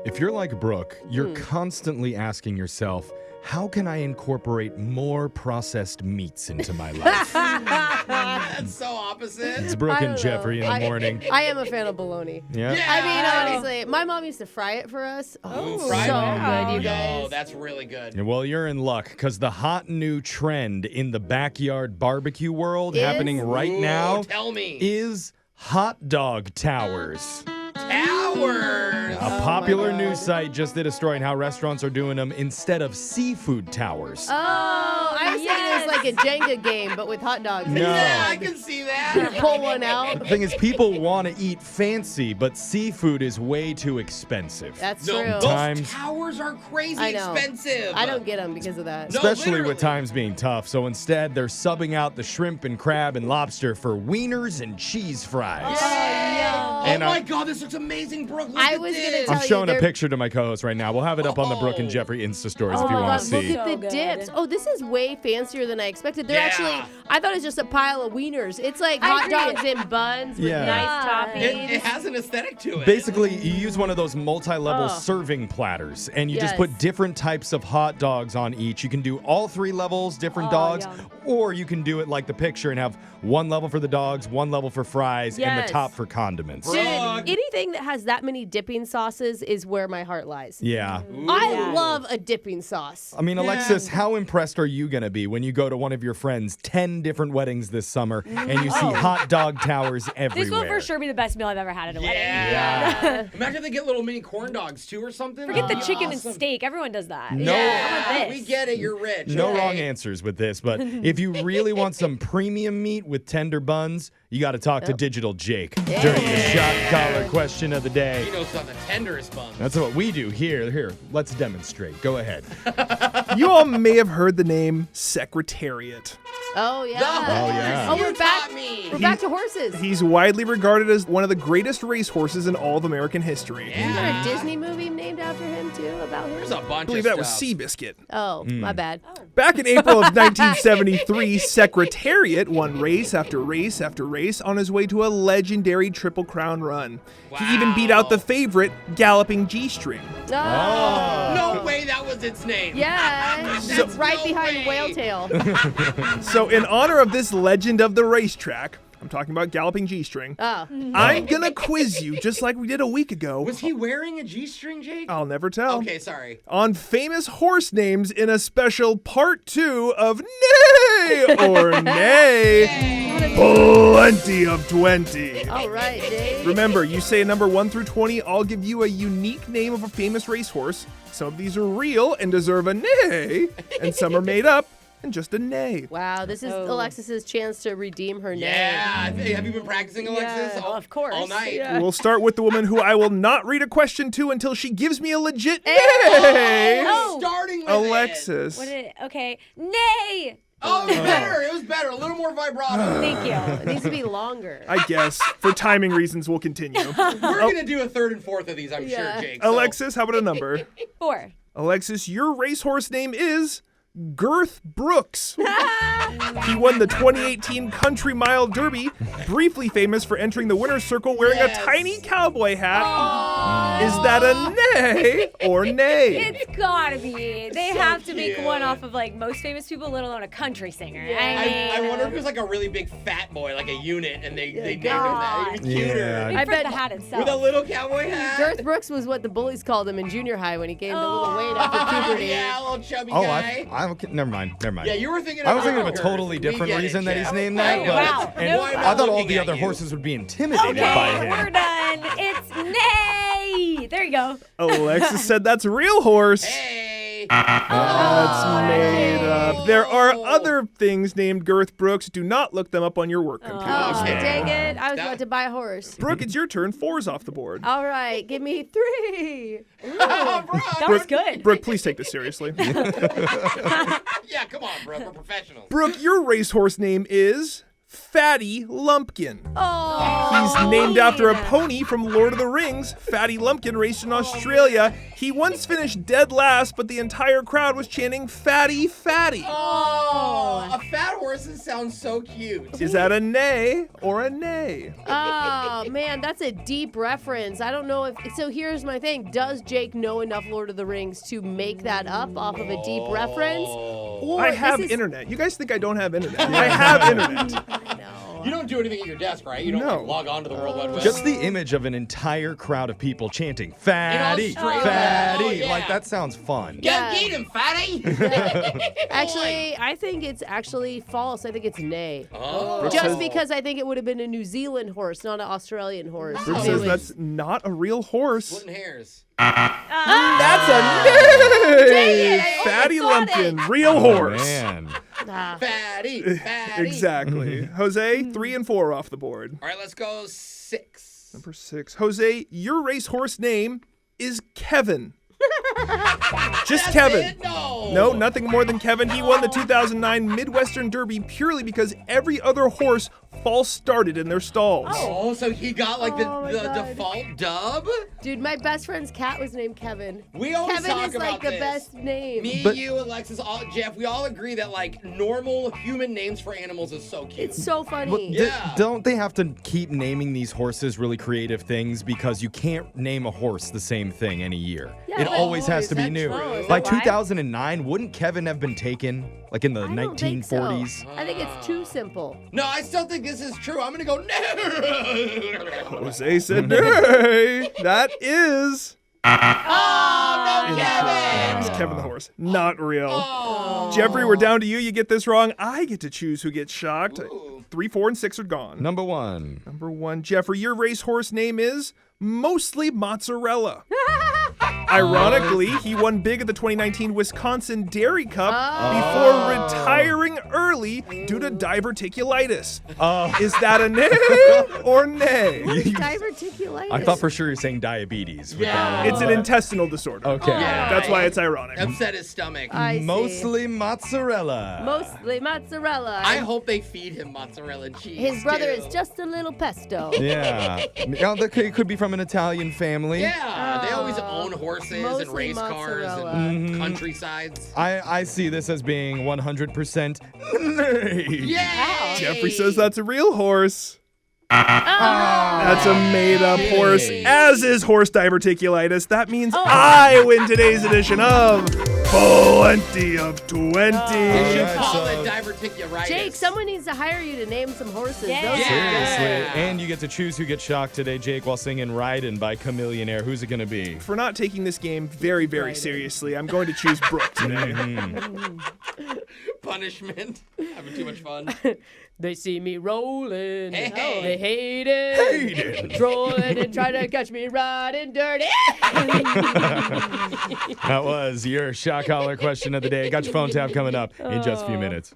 If you're like Brooke, you're constantly asking yourself, how can I incorporate more processed meats into my life? That's so opposite. It's Brooke and Jeffrey in the morning. I am a fan of bologna. Yeah. I mean, honestly, my mom used to fry it for us. Oh, so good, you guys. Oh, that's really good. Well, you're in luck because the hot new trend in the backyard barbecue world happening right now Tell me. is hot dog towers. Towers. A popular news site just did a story on how restaurants are doing them instead of seafood towers. Oh, I was thinking it's like a Jenga game, but with hot dogs. No. Yeah, I can see that. Pull one out. The thing is, people want to eat fancy, but seafood is way too expensive. That's No, true. those towers are crazy I know. expensive. I don't get them because of that. No, Especially literally. with times being tough. So instead, they're subbing out the shrimp and crab and lobster for wieners and cheese fries. Oh And my God, this looks amazing, Brooke. Look I at was this. gonna tell I'm showing a they're- picture to my co-host right now. We'll have it up on the Brooke and Jeffrey Insta stories if you want to see. Look at So the good. dips. Oh, this is way fancier than I expected. They're actually, I thought it was just a pile of wieners. It's like hot dogs in buns with Yeah. nice toppings. It has an aesthetic to it. Basically, you use one of those multi-level serving platters, and you just put different types of hot dogs on each. You can do all three levels, different dogs, or you can do it like the picture and have one level for the dogs, one level for fries, and the top for condiments. Dude, anything that has that many dipping sauces is where my heart lies. Yeah. I love a dipping sauce. I mean, Alexis, how impressed are you going to be when you go to one of your friends' 10 different weddings this summer and you see hot dog towers everywhere? This will for sure be the best meal I've ever had at a wedding. Yeah. Imagine if they get little mini corn dogs too or something. Forget the That'd be chicken awesome. and steak. Everyone does that. No. How about this? We get it. You're rich. No okay. wrong answers with this, but if you really want some premium meat with tender buns, you got to talk to Digital Jake during the shot collar question of the day. He knows something tenderest buns. That's what we do here. Here, let's demonstrate. Go ahead. You all may have heard the name Secretariat. Oh, yeah. yeah. Oh, You we're back. taught me. We're back to horses. He's widely regarded as one of the greatest racehorses in all of American history. Isn't there a Disney movie named after him, too, about him? There's a bunch I believe of that was stuff. Seabiscuit. Oh, my bad. Back in April of 1973, Secretariat won race after race after race on his way to a legendary Triple Crown run. He even beat out the favorite, Galloping G-String. Oh. No way that was its name. Yeah, it's right no behind way. Whale Tail. So in honor of this legend of the racetrack, I'm talking about Galloping G-String, Oh. I'm gonna quiz you just like we did a week ago. Was he wearing a G-string, Jake? I'll never tell. Okay, sorry. On famous horse names in a special part 2 of Nay or Nay. Plenty of 20. All right, Dave. Remember, you say a number 1 through 20, I'll give you a unique name of a famous racehorse. Some of these are real and deserve a nay, and some are made up and just a nay. Wow, this is Alexis's chance to redeem her name. Yeah. Hey, have you been practicing, Alexis? Yeah. All, Of course. All night. Yeah. We'll start with the woman who I will not read a question to until she gives me a legit nay. Oh, starting with Alexis. What did it? Okay. Nay! Oh, it was better. It was better. A little more vibrato. Thank you. It needs to be longer. I guess. For timing reasons, we'll continue. We're going to do a third and fourth of these, I'm sure, Jake. So. Alexis, how about a number? 4. Alexis, your racehorse name is Girth Brooks. He won the 2018 Country Mile Derby, briefly famous for entering the winner's circle wearing a tiny cowboy hat. Is that a nay or nay? It's gotta be. They have to make one off of like most famous people, let alone a country singer. I wonder if it was like a really big fat boy, like a unit, and they named him that. It'd be cuter. Yeah. I bet the hat itself. With a little cowboy hat. Girth Brooks was what the bullies called him in junior high when he gained a little weight after puberty. Yeah, a little chubby Oh, guy. never mind. Yeah, you were thinking I was thinking of a Girth. totally We different get it, reason that he's Jeff. named that, I but know. Wow. and Why am I thought all looking the at other you? horses would be intimidated by Okay, him. we're done. It's nay. There you go. Alexis said that's a real horse. Hey. That's made up. There are other things named Girth Brooks. Do not look them up on your work computer. Oh, Okay. dang it. I was about to buy a horse. Brooke, it's your turn. 4's off the board. All right, give me 3. That was good. Brooke, please take this seriously. Yeah, come on, bro. We're professionals. Brooke, your racehorse name is Fatty Lumpkin. Oh. He's named after a pony from Lord of the Rings. Fatty Lumpkin raced in Australia. He once finished dead last, but the entire crowd was chanting "Fatty, fatty." Oh, a fat horse sounds so cute. Is that a neigh or a neigh? Oh, man, that's a deep reference. I don't know if... So here's my thing. Does Jake know enough Lord of the Rings to make that up off of a deep reference? Or I have internet. You guys think I don't have internet? I have internet. I know. You don't do anything at your desk, right? You don't No. like, log on to the World Wide Web. Just the image of an entire crowd of people chanting "Fatty, Australia. fatty," Oh, yeah. like that sounds fun. Yeah. Get him, fatty! Actually, I think it's actually false. I think it's nay. Oh. Just because I think it would have been a New Zealand horse, not an Australian horse. Brooke If it says was- that's not a real horse. Splitting hairs. That's a neigh! Fatty thought Lumpkin, real horse. Man. Ah. Fatty, fatty. Exactly. Jose, 3 and 4 off the board. All right, let's go 6. Number 6. Jose, your racehorse name is Kevin. Just That's Kevin. it? No. No, nothing more than Kevin. He won the 2009 Midwestern Derby purely because every other horse false started in their stalls. Oh, so he got like the, Oh my the God. default dub? Dude, my best friend's cat was named Kevin. We always Kevin talk is about like the this. best name. Me, But- you, Alexis, Jeff, we all agree that like normal human names for animals is so cute. It's so funny. Well, Yeah. don't they have to keep naming these horses really creative things because you can't name a horse the same thing any year? Yeah, It but- always has is to be that new. true? Is By that why? 2009, wouldn't Kevin have been taken like in the I don't think so. 1940s? I think it's too simple. No, I still think this is true. I'm gonna go no. Jose said nay. That is Oh no, incorrect. Kevin! It's Kevin the horse. Not real. Oh. Jeffrey, we're down to you. You get this wrong. I get to choose who gets shocked. Ooh. 3, 4, and 6 are gone. Number 1. Number 1, Jeffrey, your racehorse name is Mostly Mozzarella. Ironically, he won big at the 2019 Wisconsin Dairy Cup before retiring early due to diverticulitis. Is that a nay or nay? Diverticulitis. I thought for sure you're saying diabetes. with Yeah. that. It's an intestinal disorder. Okay. Yeah. That's why it's ironic. Upset his stomach. I see. Mostly mozzarella. Mostly mozzarella. I hope they feed him mozzarella cheese. His brother too. is just a little pesto. Yeah. It could be from an Italian family. Yeah, they always own horses and Mostly race cars mozzarella. and countrysides. I see this as being 100% nay. Yeah. Jeffrey says that's a real horse. That's a made-up horse, as is horse diverticulitis. That means I win today's edition of Plenty of 20. They should Alright, call so- it diverticulitis. Jake, someone needs to hire you to name some horses. Yeah. Those are Seriously. Yeah. And you get to choose who gets shocked today, Jake, while singing Ridin' by Chameleonaire. Who's it going to be? For not taking this game very, very seriously, I'm going to choose Brooke today. Punishment. Having too much fun. They see me rolling. Hey. They hate it. Trolling and trying to catch me riding dirty. That was your shock collar question of the day. Got your phone tab coming up in just a few minutes.